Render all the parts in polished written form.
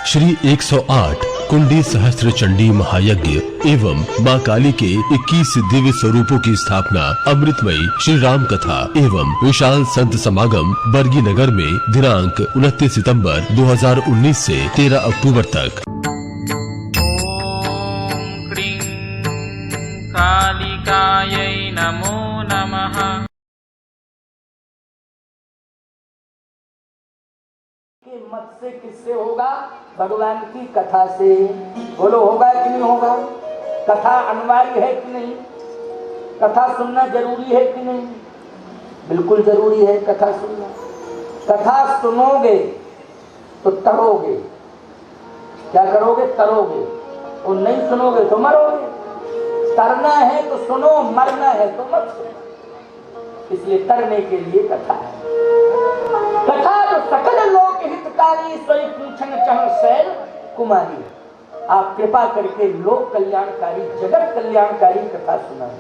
श्री 108 कुंडी सहस्त्र चंडी महायज्ञ एवं मां काली के 21 दिव्य स्वरूपों की स्थापना, अमृतमयी श्री राम कथा एवं विशाल संत समागम बरगी नगर में दिनांक 29 सितंबर 2019 से 13 अक्टूबर तक। ओम क्रीं कालिकायै नमो नमः। मत से किससे होगा? भगवान की कथा से। बोलो होगा कि नहीं होगा? कथा अनिवार्य है कि नहीं? कथा सुनना जरूरी है कि नहीं? बिल्कुल जरूरी है कथा सुनना। कथा सुनोगे तो तरोगे। क्या करोगे? तरोगे। और नहीं सुनोगे तो मरोगे। तरना है तो सुनो, मरना है तो मत सुनो। इसलिए तरने के लिए कथा है। कथा जो सकल लोक हितकारी, सोई पूछन चहन शैल कुमारी। आप कृपा करके लोक कल्याणकारी, जगत कल्याणकारी कथा सुनाए।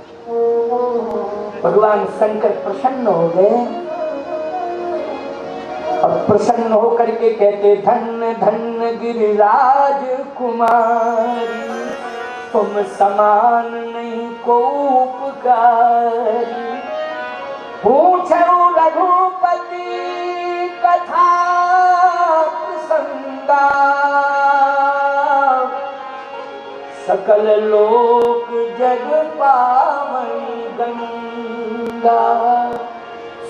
भगवान शंकर प्रसन्न हो गए और प्रसन्न होकर के कहते, धन्य धन्य गिरिराज कुमारी, तुम समान नहीं को उपकारी। पूछो रघुपति कथा प्रसंगा, सकल लोक जग पावनी गंगा।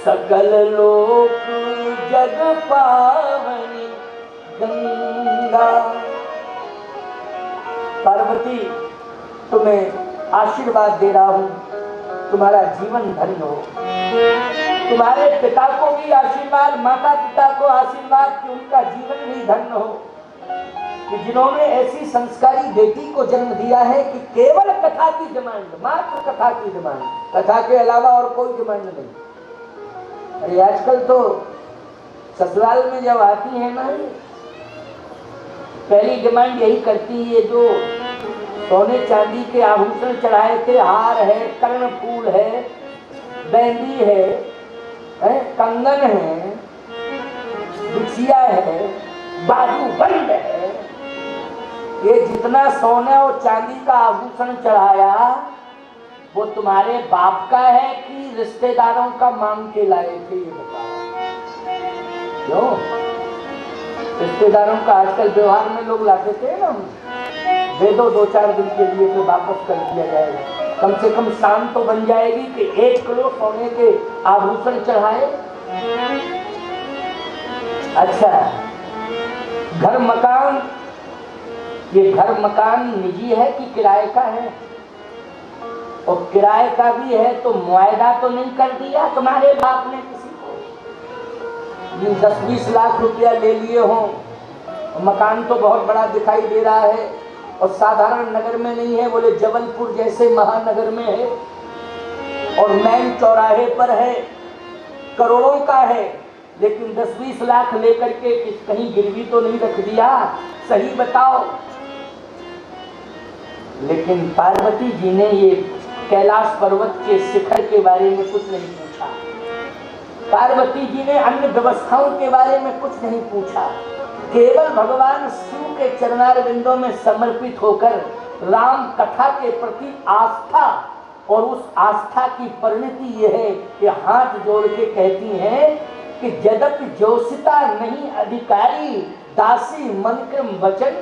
सकल लोक जग पावनी गंगा। पार्वती, तुम्हें आशीर्वाद दे रहा हूं, तुम्हारा जीवन धन्य हो। तुम्हारे पिता को भी आशीर्वाद, माता पिता को आशीर्वाद कि उनका जीवन भी धन्य हो, कि जिन्होंने ऐसी संस्कारी बेटी को जन्म दिया है कि केवल कथा की डिमांड, मात्र कथा की डिमांड, कथा के अलावा और कोई डिमांड नहीं। अरे आजकल तो ससुराल में जब आती है ना, पहली डिमांड यही करती है, जो सोने चांदी के आभूषण चढ़ाए थे, हार है, कर्णफूल है, बेंदी है, कंगन है, बिछिया है, बाजूबंद है, ये जितना सोने और चांदी का आभूषण चढ़ाया वो तुम्हारे बाप का है कि रिश्तेदारों का मांग के लाए थे? ये बताओ। क्यों? रिश्तेदारों का आजकल व्यवहार में लोग लाते थे ना, दे दो 2-4 दिन के लिए तो वापस कर दिया जाएगा। कम से कम शान तो बन जाएगी कि 1 किलो सोने के आभूषण चढ़ाए। अच्छा, घर मकान, ये घर मकान निजी है कि किराए का है? और किराए का भी है तो मुआयदा तो नहीं कर दिया तुम्हारे बाप ने किसी को? 10-20 लाख रुपया ले लिए हों, मकान तो बहुत बड़ा दिखाई दे रहा है और साधारण नगर में नहीं है, बोले जबलपुर जैसे महानगर में है और मेन चौराहे पर है, करोड़ों का है, लेकिन 10-20 लाख लेकर के कहीं गिरवी तो नहीं रख दिया? सही बताओ। लेकिन पार्वती जी ने ये कैलाश पर्वत के शिखर के बारे में कुछ नहीं पूछा। पार्वती जी ने अन्य व्यवस्थाओं के बारे में कुछ नहीं पूछा। केवल भगवान शिव के चरणारविंदों में समर्पित होकर राम कथा के प्रति आस्था, और उस आस्था की परिणति यह है कि हाथ जोड़ के कहती हैं कि यद्यपि जोशिता नहीं अधिकारी, दासी मन क्रम वचन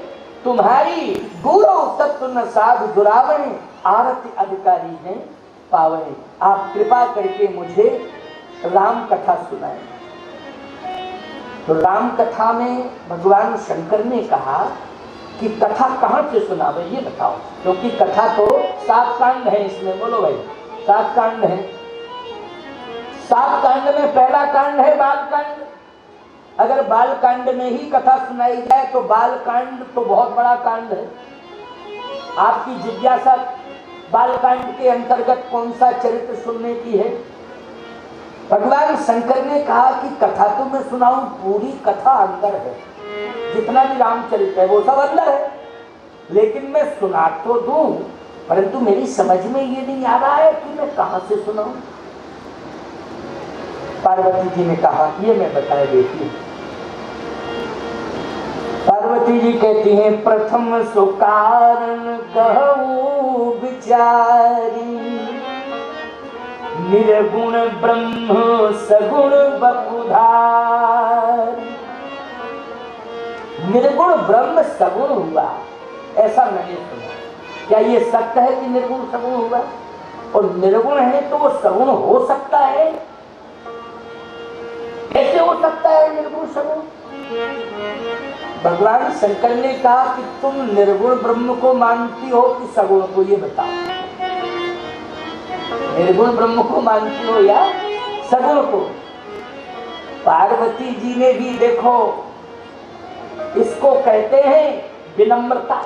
तुम्हारी, गुरु तत्व न साधु दुरावने, आरती अधिकारी हैं पावने। आप कृपा करके मुझे राम कथा सुनाएं। तो राम कथा में भगवान शंकर ने कहा कि कथा कहाँ से सुनावे, ये बताओ, क्योंकि कथा तो 7 कांड है इसमें। बोलो भाई, 7 कांड है। 7 कांड में पहला कांड है बाल कांड। अगर बाल कांड में ही कथा सुनाई जाए तो बाल कांड तो बहुत बड़ा कांड है। आपकी जिज्ञासा बाल कांड के अंतर्गत कौन सा चरित्र सुनने की है? भगवान शंकर ने कहा कि कथा तो मैं सुनाऊं, पूरी कथा अंदर है, जितना भी रामचरित है वो सब अंदर है, लेकिन मैं सुना तो दूं, परंतु मेरी समझ में ये नहीं आ रहा है कि मैं कहां से सुनाऊं। पार्वती जी ने कहा, ये मैं बताए देती हूं। पार्वती पार्वती जी कहती हैं प्रथम सुकारण कहू विचारी, निर्गुण ब्रह्म सगुण बपुधार। निर्गुण ब्रह्म सगुण हुआ ऐसा मैंने सुना, क्या ये सत्य है कि निर्गुण सगुण हुआ? और निर्गुण है तो वो सगुण हो सकता है? कैसे हो सकता है निर्गुण सगुण? भगवान शंकर ने कहा कि तुम निर्गुण ब्रह्म को मानती हो कि सगुण को, ये बताओ। निर्गुण ब्रह्म को मानती हो या सगुण को? पार्वती जी ने भी देखो, इसको कहते हैं विनम्रता।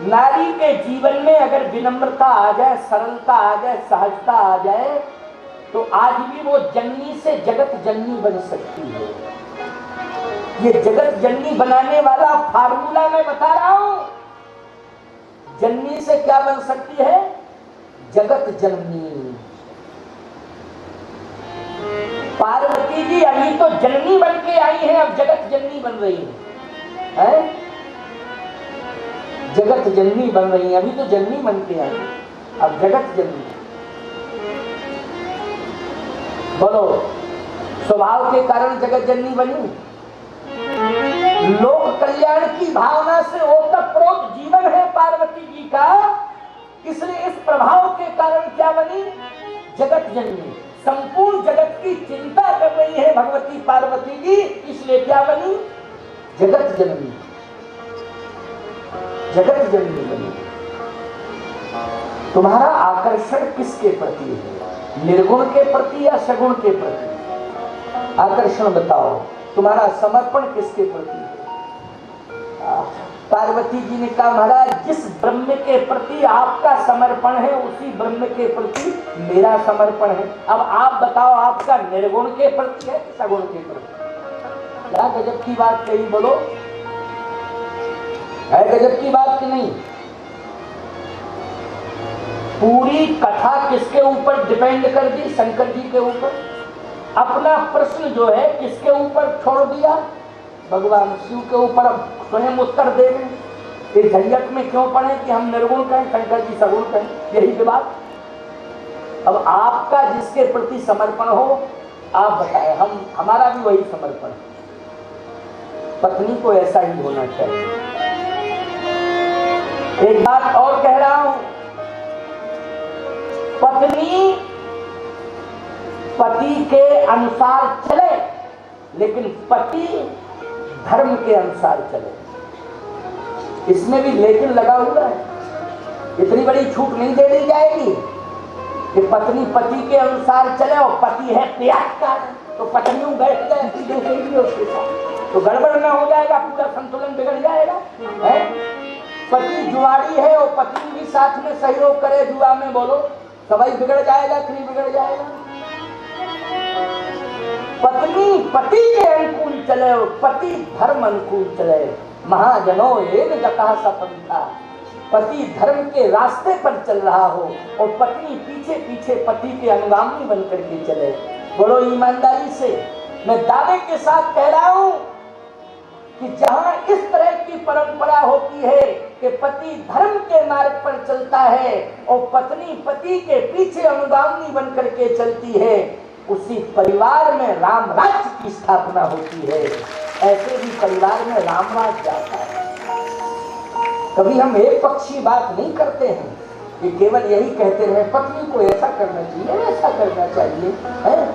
नारी के जीवन में अगर विनम्रता आ जाए, सरलता आ जाए, सहजता आ जाए, तो आज भी वो जननी से जगत जननी बन सकती है। ये जगत जननी बनाने वाला फार्मूला मैं बता रहा हूं। जननी से क्या बन सकती है? जगत जननी। पार्वती जी अभी तो जननी बन के आई है, अब जगत जननी बन रही है? जगत जननी बन रही है, अभी तो जननी बन के आई, अब जगत जननी। बोलो, स्वभाव के कारण जगत जननी बनी? लोक कल्याण की भावना से ओतप्रोत जीवन है पार्वती जी का, इसलिए इस प्रभाव के कारण क्या बनी? जगत जननी। संपूर्ण जगत की चिंता कर रही है भगवती पार्वती जी, इसलिए क्या बनी? जगत जननी। जगत जननी बनी। तुम्हारा आकर्षण किसके प्रति है? निर्गुण के प्रति या सगुण के प्रति? आकर्षण बताओ, तुम्हारा समर्पण किसके प्रति है? पार्वती जी ने कहा महाराज, जिस ब्रह्म के प्रति आपका समर्पण है उसी ब्रह्म के प्रति मेरा समर्पण है। अब आप बताओ, आपका निर्गुण के प्रति है कि सगुण के प्रति? क्या गजब की बात कही, बोलो, है गजब की बात कि नहीं? पूरी कथा किसके ऊपर डिपेंड कर दी? शंकर जी के ऊपर। अपना प्रश्न जो है किसके ऊपर छोड़ दिया? भगवान शिव के ऊपर। अब स्वयं उत्तर दे रहे। इस झंझट में क्यों पड़े कि हम निर्गुण कहें, शंकर जी सगुण कहें? यही की बात। अब आपका जिसके प्रति समर्पण हो आप बताएं, हमारा भी वही समर्पण। पत्नी को ऐसा ही होना चाहिए। एक बात और कह रहा हूं, पत्नी पति के अनुसार चले, लेकिन पति धर्म के अनुसार चले। इसमें भी लेकिन लगा हुआ है। इतनी बड़ी छूट नहीं दे दी जाएगी कि पत्नी पति के अनुसार चले और पति है त्याग का, तो पत्नियों बैठ जाए उसके साथ, तो गड़बड़ ना हो जाएगा, पूरा संतुलन बिगड़ जाएगा। है? पति जुआरी है और पत्नी भी साथ में सहयोग करे जुआ में, बोलो सभी बिगड़ जाएगा कि नहीं बिगड़ जाएगा? पत्नी पति के अनुकूल चले और पति धर्म अनुकूल चले। महाजनो एक गता सपंथा, पति धर्म के रास्ते पर चल रहा हो और पत्नी पीछे पीछे पति के अनुगामी बन करके चले। बोलो ईमानदारी से मैं दावे के साथ कह रहा हूं कि जहां इस तरह की परंपरा होती है कि पति धर्म के मार्ग पर चलता है और पत्नी पति के पीछे अनुगामी बन करके चलती है, उसी परिवार में राम राज्य की स्थापना होती है। ऐसे भी परिवार में राम राज्य जाता है। कभी हम एक पक्षी बात नहीं करते हैं कि केवल यही कहते रहे पत्नी को ऐसा करना चाहिए, वैसा करना चाहिए, है?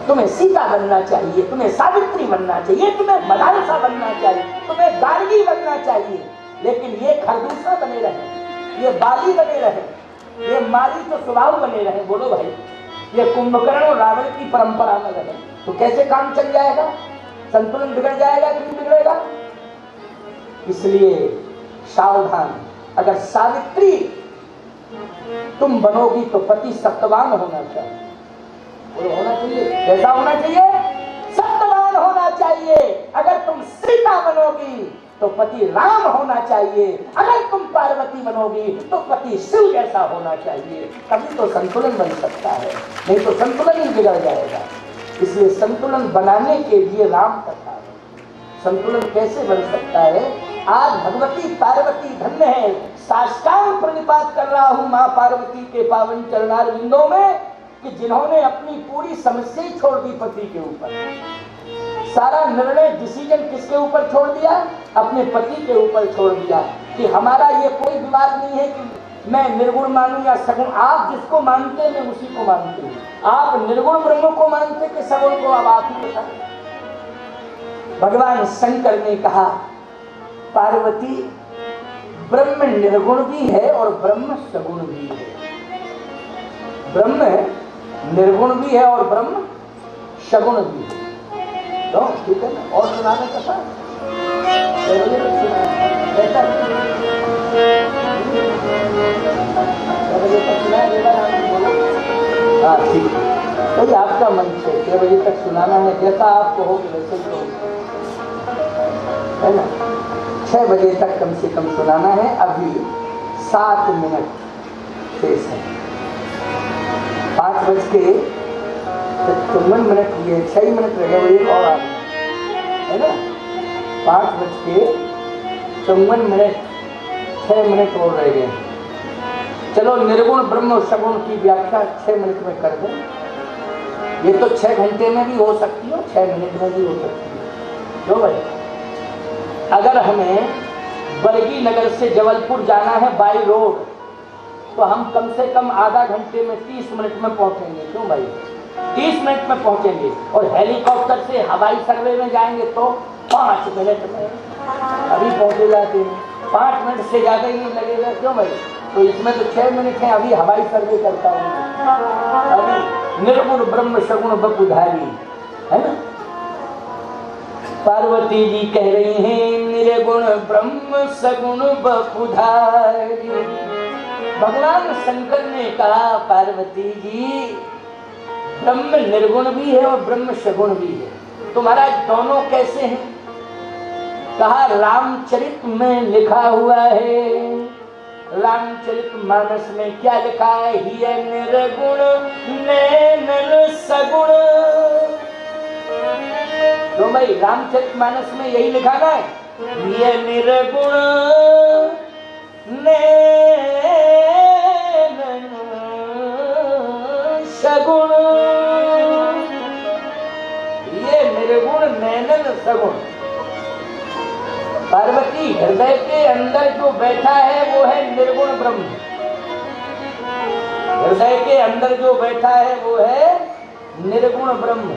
तुम्हें सीता बनना चाहिए, तुम्हें सावित्री बनना चाहिए, तुम्हें मदालसा बनना चाहिए, तुम्हें गार्गी बनना चाहिए, लेकिन ये खरदूसा बने रहे, ये बाली बने रहे, ये माली तो स्वभाव बने रहे। बोलो भाई, ये कुंभकर्ण और रावण की परंपरा में रहे तो कैसे काम चल जाएगा? संतुलन बिगड़ जाएगा कि नहीं बिगड़ेगा? इसलिए सावधान। अगर सावित्री तुम बनोगी तो पति सत्यवान होना चाहिए। बोलो होना चाहिए, कैसा होना चाहिए? सत्यवान होना चाहिए। अगर तुम सीता बनोगी तो पति राम होना चाहिए, अगर तुम पार्वती बनोगी तो पति शिव जैसा होना चाहिए। तभी तो संतुलन बन सकता है, नहीं तो संतुलन ही बिगड़ जाएगा। इसलिए संतुलन बनाने के लिए राम कथा है। संतुलन कैसे बन सकता है? आज भगवती पार्वती धन्य है, साष्टांग प्रणिपात कर रहा हूं मां पार्वती के पावन चरणार बिंदों में कि जिन्होंने अपनी पूरी समस्या ही छोड़ दी पति के ऊपर। सारा निर्णय डिसीजन किसके ऊपर छोड़ दिया? अपने पति के ऊपर छोड़ दिया कि हमारा ये कोई विवाद नहीं है कि मैं निर्गुण मानूं या सगुण। आप जिसको मानते हैं मैं उसी को मानती हूँ। आप निर्गुण ब्रह्म को मानते कि सगुण को? अब आप ही बताएं। भगवान शंकर ने कहा पार्वती ब्रह्म निर्गुण भी है और ब्रह्म सगुण भी है। ब्रह्म निर्गुण भी है और ब्रह्म सगुण भी है। तो ठीक है ना? और सुनाने का था हाँ ठीक है। तो ये आपका मन है 6 बजे तक सुनाना है, जैसा आपको हो वैसे ही हो, है ना? 6 बजे तक कम से कम सुनाना है। अभी 7 मिनट शेष है। 5 बज के 54 मिनट हुए, 6 मिनट रह गए, एक और आ गया, है ना? 5 बज के 54 मिनट, 6 मिनट और रह गए। चलो निर्गुण ब्रह्म और सगुण की व्याख्या 6 मिनट में कर दें। ये तो 6 घंटे में भी हो सकती है, 6 मिनट में भी हो सकती है। क्यों भाई? अगर हमें बरगी नगर से जबलपुर जाना है बाई रोड तो हम कम से कम आधा घंटे में 30 मिनट में पहुंचेंगे। क्यों भाई? 30 मिनट में पहुंचेंगे। और हेलीकॉप्टर से हवाई सर्वे में जाएंगे तो 5 मिनट में अभी पहुंचे जाते हैं। 5 मिनट से ज्यादा ही नहीं लगेगा। क्यों भाई? तो इसमें तो 6 मिनट है। अभी हवाई सर्वे करता हूँ। अभी निर्गुण ब्रह्म सगुण बपुधारी, है ना? पार्वती जी कह रही हैं निर्गुण ब्रह्म सगुण बपुधारी। भगवान शंकर ने कहा पार्वती जी ब्रह्म निर्गुण भी है और ब्रह्म सगुण भी है। तो महाराज दोनों कैसे हैं? कहा रामचरित में लिखा हुआ है। रामचरित मानस में क्या लिखा है? हिय निर्गुण नैनन सगुण। तो भाई रामचरित मानस में यही लिखा ना, हिय निर्गुण नैनन सगुण। ये निर्गुण नैनन सगुण। पार्वती हृदय के अंदर जो बैठा है वो है निर्गुण ब्रह्म। हृदय के अंदर जो बैठा है वो है निर्गुण ब्रह्म।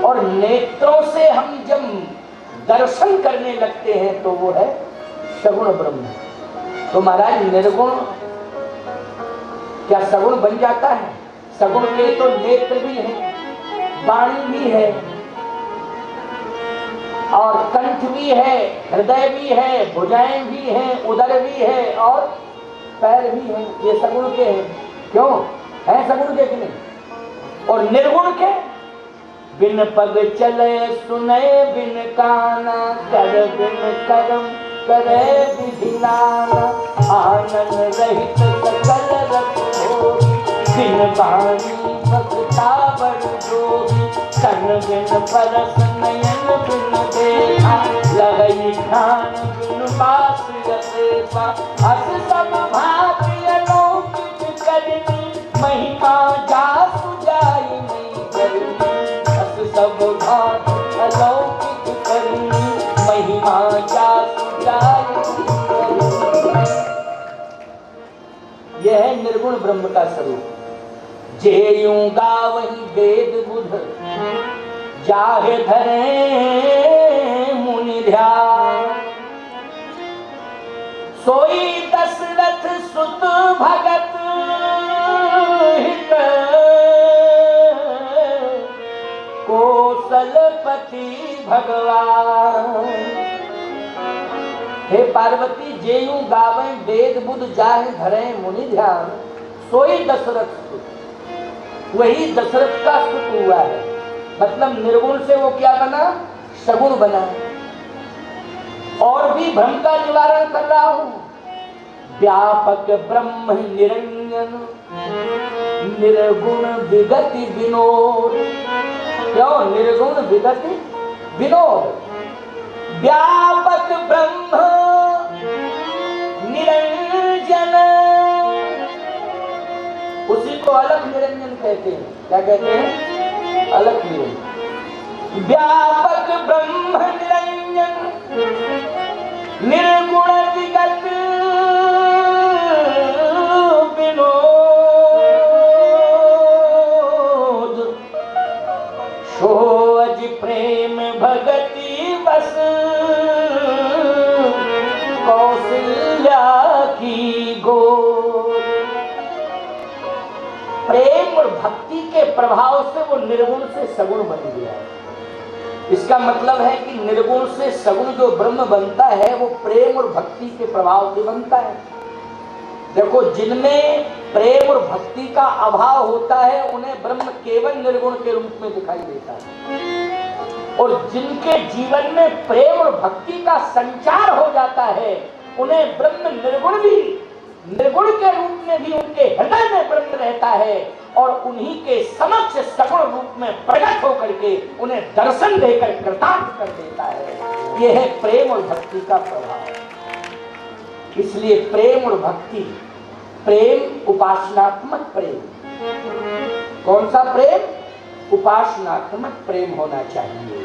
और नेत्रों से हम जब दर्शन करने लगते हैं तो वो है सगुण ब्रह्म। तो महाराज निर्गुण क्या सगुण बन जाता है? सगुण के तो नेत्र भी हैं, वाणी भी है और कंठ भी है, हृदय भी है, भुजाएं भी हैं, उदर भी है और पैर भी हैं। ये सगुण के हैं। क्यों है सगुण के कि नहीं? और निर्गुण के बिन पग चले सुने बिन काना कर बिन कर्म करे विधि नाना। आनंद रहित सकल रत होगी बिन वाणी भक्ता बड़ जोगी। तन बिन परस नयन बिन देखा लगई ध्यान बिन बास रसेपा। अस सब भाग्य अलौकिक करनी महिमा जासु जाई नहीं करनी। अस सब भाग्य अलौकिक करनी महिमा जासु जाई नहीं करनी। यह है निर्गुण ब्रह्म का स्वरूप। जेयूं गावहीं वेद बुध जाहे धरे मुनि ध्यान। सोई दशरथ सुत भगत हित कौशलपति भगवान। हे पार्वती जेयूं गावें वेद बुध जाहे धरे मुनि ध्यान। सोई दशरथ सुत, वही दशरथ का सुत हुआ है। मतलब निर्गुण से वो क्या बना? सगुण बना। और भी भ्रम का निवारण कर रहा हूं। व्यापक ब्रह्म निरंजन निर्गुण विगति विनोद। क्यों निर्गुण विगति विनोद? व्यापक ब्रह्म निरंजन, उसी को अलख निरंजन कहते हैं। क्या कहते हैं? अलख निरंजन। व्यापक ब्रह्म निरंजन निर्गुण विगत विनोद, सोज प्रेम भगति बस कौशल्या की गोद। प्रेम और भक्ति के प्रभाव से वो निर्गुण से सगुण बन गया। इसका मतलब है कि निर्गुण से सगुण जो ब्रह्म बनता है वो प्रेम और भक्ति के प्रभाव से बनता है। देखो, जिनमें प्रेम और भक्ति का अभाव होता है उन्हें ब्रह्म केवल निर्गुण के रूप में दिखाई देता है, और जिनके जीवन में प्रेम और भक्ति का संचार हो जाता है उन्हें ब्रह्म निर्गुण भी, निर्गुण के रूप में भी उनके हृदय में ब्रह्म रहता है, और उन्हीं के समक्ष सगुण रूप में प्रकट होकर के उन्हें दर्शन देकर कृतार्थ कर देता है। यह है प्रेम और भक्ति का प्रभाव। इसलिए प्रेम और भक्ति, प्रेम उपासनात्मक प्रेम। कौन सा प्रेम? उपासनात्मक प्रेम होना चाहिए।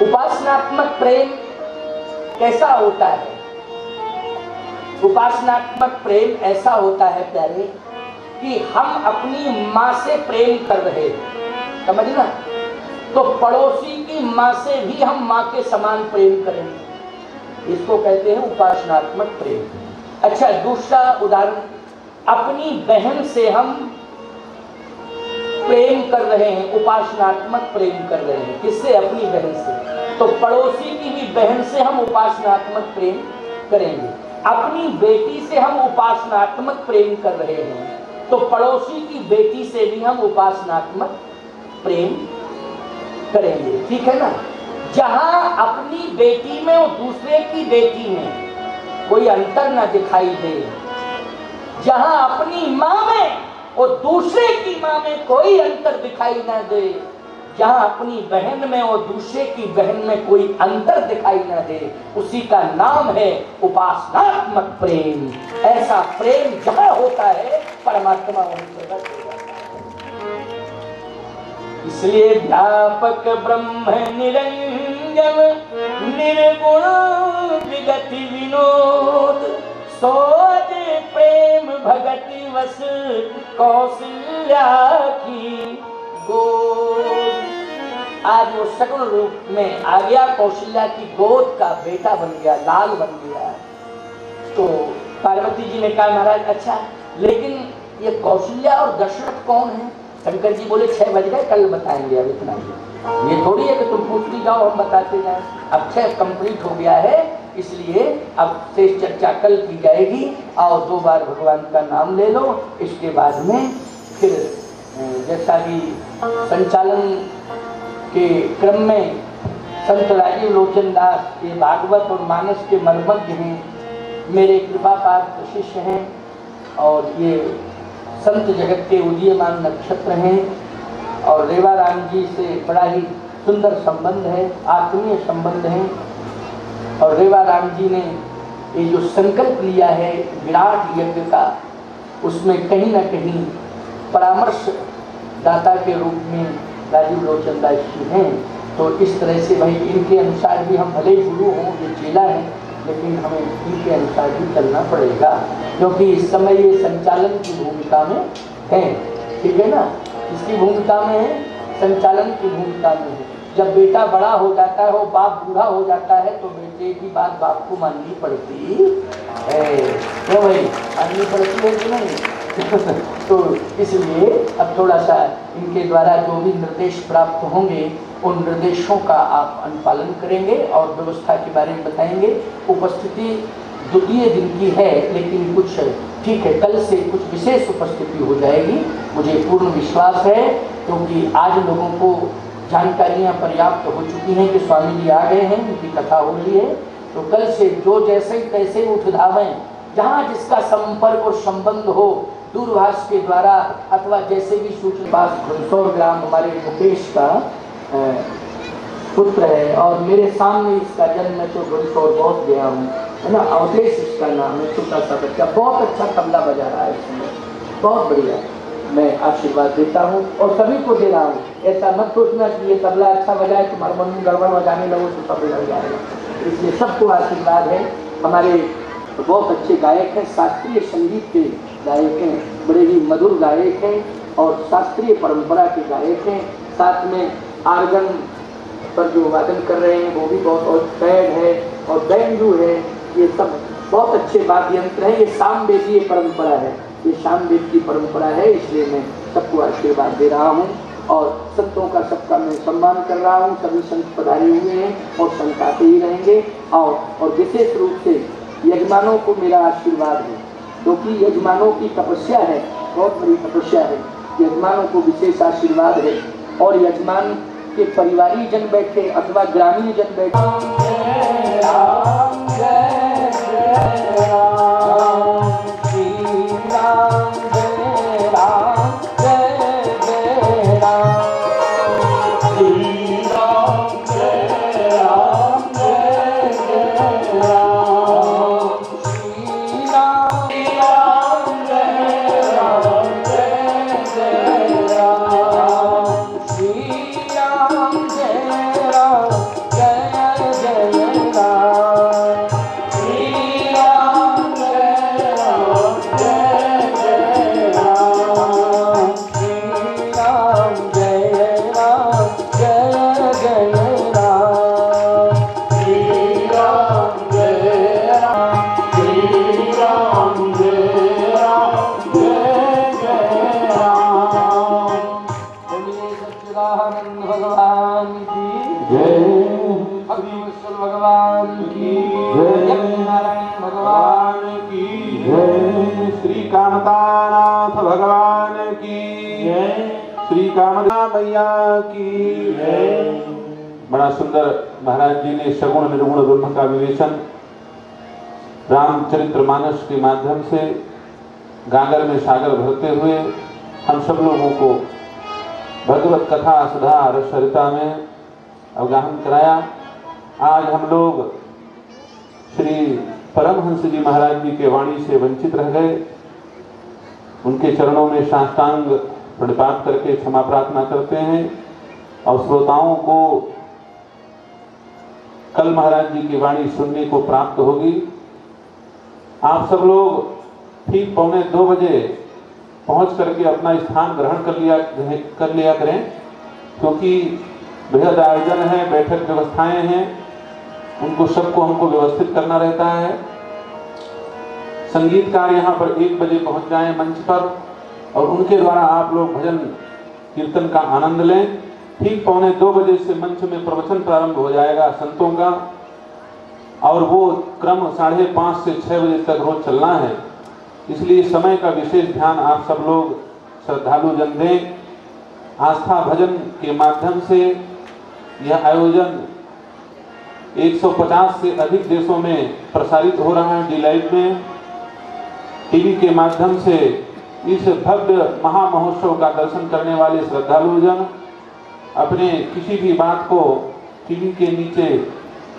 उपासनात्मक प्रेम कैसा होता है? उपासनात्मक प्रेम ऐसा होता है प्यारे कि हम अपनी माँ से प्रेम कर रहे हैं, समझना, तो पड़ोसी की माँ से भी हम माँ के समान प्रेम करेंगे। इसको कहते हैं उपासनात्मक प्रेम। अच्छा, दूसरा उदाहरण, अपनी बहन से हम प्रेम कर रहे हैं, उपासनात्मक प्रेम कर रहे हैं। किससे? अपनी बहन से। तो पड़ोसी की भी बहन से हम उपासनात्मक प्रेम करेंगे। अपनी बेटी से हम उपासनात्मक प्रेम कर रहे हैं, तो पड़ोसी की बेटी से भी हम उपासनात्मक प्रेम करेंगे। ठीक है ना? जहां अपनी बेटी में और दूसरे की बेटी में कोई अंतर ना दिखाई दे, जहां अपनी मां में और दूसरे की मां में कोई अंतर दिखाई ना दे, जहां अपनी बहन में और दूसरे की बहन में कोई अंतर दिखाई न दे, उसी का नाम है उपासनात्मक प्रेम। ऐसा प्रेम जहां होता है परमात्मा वहीं प्रकट हो जाता है। इसलिए व्यापक ब्रह्म निरंजन निर्गुण विगति विनोद, सोज प्रेम भगति वस कौशल्या की गोद। आज वो सगुण रूप में आ गया, कौशल्या की गोद का बेटा बन गया, लाल बन गया। तो पार्वती जी ने कहा, महाराज अच्छा, लेकिन ये कौशल्या और दशरथ कौन है? शंकर जी बोले 6 बज गए, कल बताएंगे, अब इतना ही। ये थोड़ी है कि तुम पूछती जाओ हम बताते जाए। अब 6 कंप्लीट हो गया है, इसलिए अब शेष चर्चा कल की जाएगी। और 2 बार भगवान का नाम ले लो। इसके बाद में फिर जैसा कि संचालन के क्रम में संत राजीव लोचन दास ये भागवत और मानस के मर्मज्ञ हैं, मेरे कृपा पात्र शिष्य हैं, और ये संत जगत के उदीयमान नक्षत्र हैं, और रेवा राम जी से बड़ा ही सुंदर संबंध है, आत्मीय संबंध है। और रेवा राम जी ने ये जो संकल्प लिया है विराट यज्ञ का, उसमें कहीं न कहीं परामर्श दाता के रूप में राजीव लोचन दास जी हैं। तो इस तरह से भाई इनके अनुसार भी हम भले ही गुरु हों, ये चेला है, लेकिन हमें इनके अनुसार भी चलना पड़ेगा, क्योंकि इस समय ये संचालन की भूमिका में है। ठीक है ना? इसकी भूमिका में है, संचालन की भूमिका में है। जब बेटा बड़ा हो जाता है, वो बाप बूढ़ा हो जाता है, तो बेटे की बात बाप को माननी पड़ती है। तो भाई माननी पड़ती है कि नहीं? तो इसलिए अब थोड़ा सा इनके द्वारा जो भी निर्देश प्राप्त होंगे उन निर्देशों का आप अनुपालन करेंगे और व्यवस्था के बारे में बताएंगे। उपस्थिति द्वितीय दिन की है, लेकिन कुछ ठीक है, कल से कुछ विशेष उपस्थिति हो जाएगी, मुझे पूर्ण विश्वास है, क्योंकि आज लोगों को जानकारियाँ पर्याप्त हो चुकी हैं कि स्वामी जी आ गए हैं, उनकी कथा हो रही है। तो कल से जो जैसे तैसे उठ धावें, जहाँ जिसका संपर्क और संबंध हो, दूरभाष के द्वारा अथवा जैसे भी सूचना, 500 ग्राम हमारे मुकेश का पुत्र है और मेरे सामने इसका जन्म मैं तो बड़ी और बहुत गया हूँ, है ना। अवधेश इसका नाम है, छोटा सा बच्चा, बहुत अच्छा तबला बजा रहा है इसमें, बहुत बढ़िया। मैं आशीर्वाद देता हूँ और सभी को दे रहा हूँ। ऐसा मत सोचना कि ये तबला अच्छा बजाए, तुम्हारे मन में गड़बड़ बजाने लगो तो तबला लग जाएगा। इसलिए सबको आशीर्वाद है। हमारे बहुत अच्छे गायक हैं, शास्त्रीय संगीत के गायक हैं, बड़े ही मधुर गायक हैं और शास्त्रीय परंपरा के गायक हैं। साथ में आर्गन पर जो वादन कर रहे हैं वो भी बहुत, और पैड है और बैंजू है, ये सब बहुत अच्छे वाद्य यंत्र हैं। ये सामवेदीय परंपरा है, ये सामवेद की परंपरा है। इसलिए मैं सबको आशीर्वाद दे रहा हूँ और संतों का सबका मैं सम्मान कर रहा हूँ। सभी संत पधारे हुए हैं और संत आते ही रहेंगे। और विशेष रूप से यजमानों को मेरा आशीर्वाद है, क्योंकि यजमानों की तपस्या है, बहुत बड़ी तपस्या है। यजमानों को विशेष आशीर्वाद है और यजमान के परिवारी जन बैठे अथवा ग्रामीण जन बैठे, मैया की बड़ा सुंदर महाराज जी ने सगुण निर्गुण ब्रह्म का विवेचन रामचरितमानस के माध्यम से गागर में सागर भरते हुए हम सब लोगों को भगवत कथा सुधा रसरिता में अवगाहन कराया। आज हम लोग श्री परमहंस जी महाराज जी के वाणी से वंचित रह गए। उनके चरणों में साष्टांग प्रणिपात करके क्षमा प्रार्थना करते हैं और श्रोताओं को कल महाराज जी की वाणी सुनने को प्राप्त होगी। आप सब लोग ठीक 1:45 बजे पहुंच करके अपना स्थान ग्रहण कर लिया करें, क्योंकि बृहद आयोजन है, बैठक व्यवस्थाएं हैं, उनको सबको हमको व्यवस्थित करना रहता है। संगीतकार यहाँ पर 1 बजे पहुंच जाएं मंच पर और उनके द्वारा आप लोग भजन कीर्तन का आनंद लें। ठीक 1:45 बजे से मंच में प्रवचन प्रारंभ हो जाएगा संतों का, और वो क्रम 5:30 से 6 बजे तक रोज चलना है। इसलिए समय का विशेष ध्यान आप सब लोग श्रद्धालु जन दें। आस्था भजन के माध्यम से यह आयोजन 150 से अधिक देशों में प्रसारित हो रहा है। डी-लाइव में टीवी के माध्यम से इस भव्य महामहोत्सव का दर्शन करने वाले श्रद्धालु जन अपने किसी भी बात को टीवी के नीचे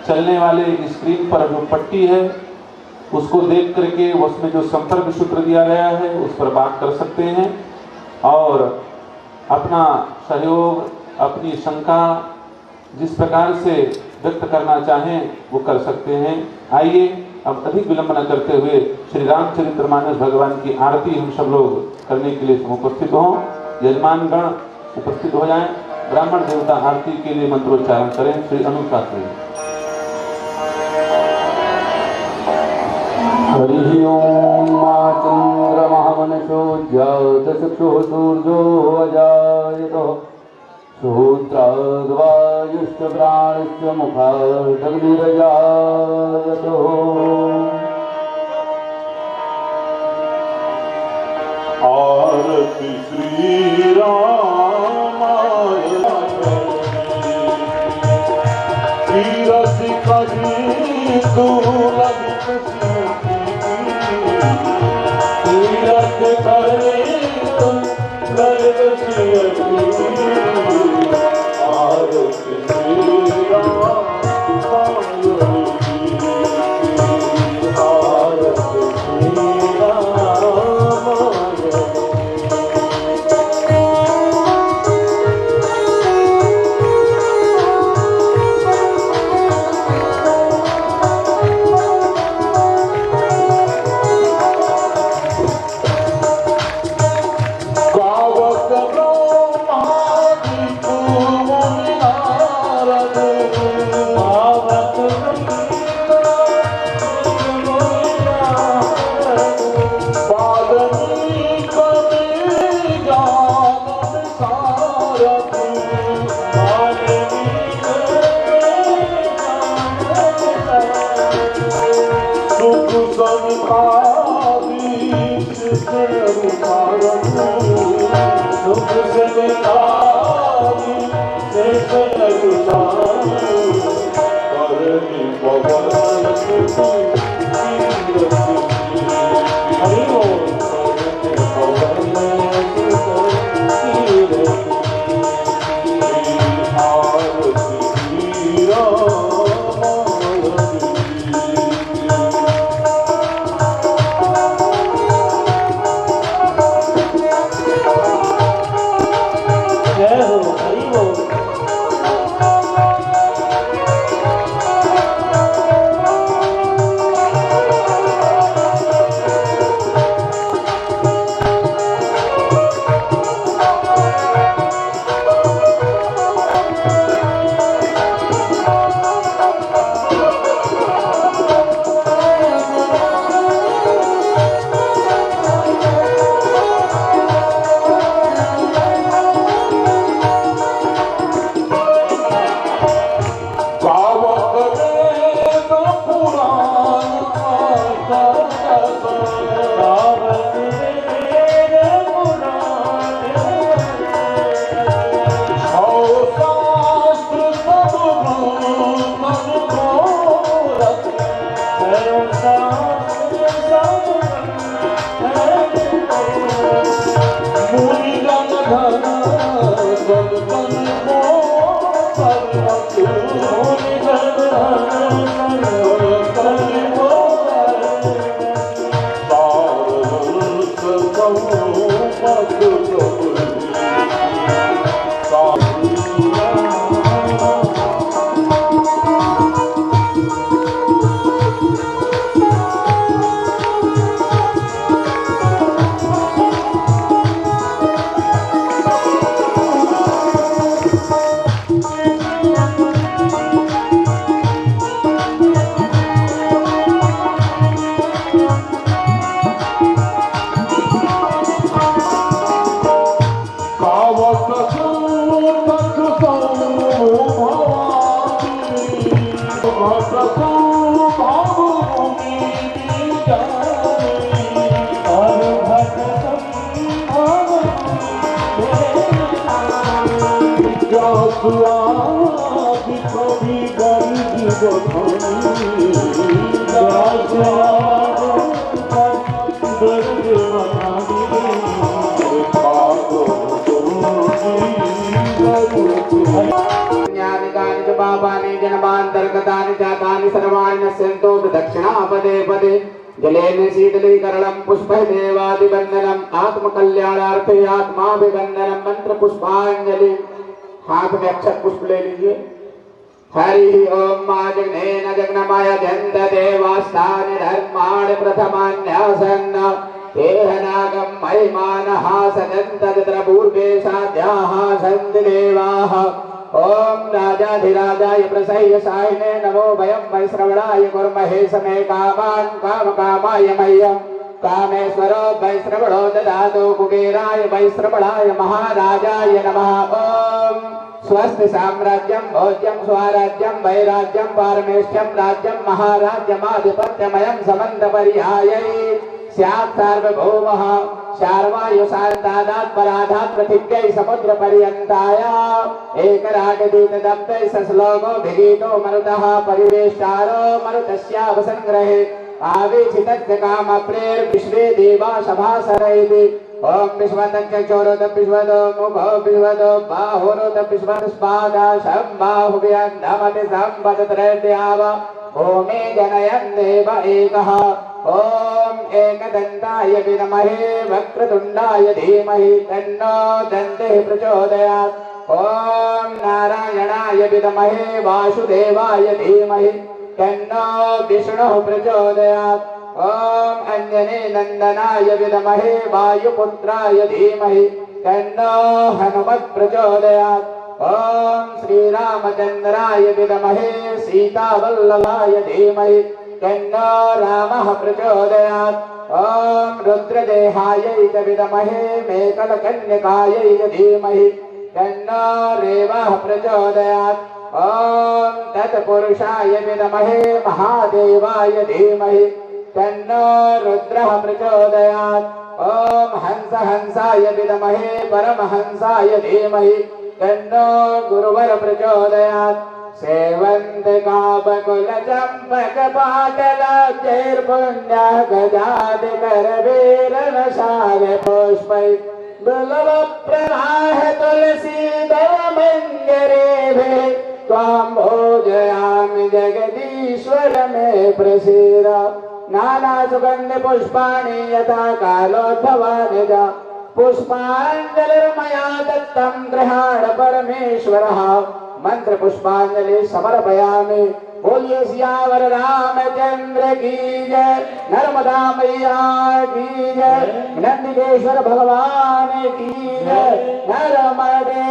चलने वाले स्क्रीन पर जो पट्टी है उसको देख करके उसमें जो संपर्क सूत्र दिया गया है उस पर बात कर सकते हैं और अपना सहयोग, अपनी शंका जिस प्रकार से व्यक्त करना चाहें वो कर सकते हैं। आइए अब अधिक विलंब न करते हुए श्री रामचरितमानस भगवान की आरती हम सब लोग करने के लिए उपस्थित हों। यजमान गण उपस्थित हो जाएं। ब्राह्मण देवता आरती के लिए मंत्रोच्चारण करें। श्री अनुशासन। हरि ओम मा चंद्रमहमनशो जातचक्षुः सूर्यो अजायतो श्रोत्राद्वायुश्च प्राणश्च मुखादग्निरजायतो। आरती श्री रामाय रसिका जी दुर्लभ तीरथ करे तुम ललित श्री आरती श्री सुख संपादित कर्म सुख संपादित करनी पवन हरि बोल पापानि जन्मान्तर्गतानि जातानि सर्वाणि नश्यन्तो प्रदक्षिणा पदे पदे जलेन शीतलीकरणं पुष्पै देवादिवन्दनम् आत्मकल्याणार्थे आत्माभिवन्दनम् मंत्र पुष्पांजलि। हाथ में अक्षत पुष्प ले लीजिए। हरि ओम मा जगनेन जगन्माय जन्त देवास्तानि धर्माणि प्रथमान्यासन्न तेहनागं महिमानः सदन्त तत्र पूर्वे साध्याः सन्ति देवाः। ओम राजाधिराजाय प्रसह्यसायिने नमो वयं वै श्रवणाय कुर्महे समे कामान् कामकामाय मह्यं कामेश्वरो वै श्रवणो ददातु कुबेराय वै श्रवणाय महाराजाय नमः। ओम स्वस्ति साम्राज्यं भोज्यं स्वराज्यं वैराज्यं पारमेष्ठ्यं राज्यं महाराज्यमाधिपत्यमयं समन्तपर्यायै स्यात् सार्वभौमः शार्वायुशान्तादात् पराधात् पृथिव्यै समुद्रपर्यन्ताय एकराटदीतदब्धै सश्लोको भिगीतो मरुतः परिवेष्टारो मरुतस्यावसङ्ग्रहे आवेशितस्य कामप्रेर्विश्वे देवा सभासरैति। ओम विश्वतञ्चक्षुरोत विश्वतो मुखो विश्वतो बाहुरोत विश्वतस्पादा शम्बाहुव्यन्धमति सम्पदत्रयद्याव भूमि जनयन् देव एकः। ओम एकदन्ताय विद्महे वक्रतुण्डाय धीमहि तन्नो दन्तिः प्रचोदयात्। ओम नारायणाय विद्महे वासुदेवाय धीमहि तन्नो विष्णुः प्रचोदयात्। ओम अंजनी नंदनाय विद्महे वायुपुत्राय धीमहि तन्नो हनुमत् प्रचोदयात्। ओम श्रीरामचन्द्राय विद्महे सीतावल्लभाय धीमहि तन्नो रामः प्रचोदयात्। ओम रुद्रदेहायै च विद्महे मेखलकन्यकायै च धीमहि तन्नो रेवः प्रचोदयात्। ओम तत्पुरुषाय विद्महे महादेवाय धीमहि तन्नो रुद्रः प्रचोदयात्। ॐ हंस हंसाय विद्महे परमहंसाय धीमहि तन्नो गुरुवर प्रचोदयात्। सेवन्तिका बकुल चम्पक पाटलाब्जैर्पुण्यः गजादिकरवीरनशाल पुष्पै बिल्व प्रवाह तुलसी दलमञ्जरेभिः त्वां भोजयामि जगदीश्वर मे प्रसीद। नाना सुगन्ध पुष्पाणि यथा कालोद्भवानि च पुष्पाञ्जलिर्मया दत्तं गृहाण परमेश्वरः। मंत्र पुष्पांजलि समर्पयामि। बोलिए सियावर रामचंद्र की जय, नर्मदा मैया की जय, नंदिकेश्वर भगवान की जय, नर्मदे।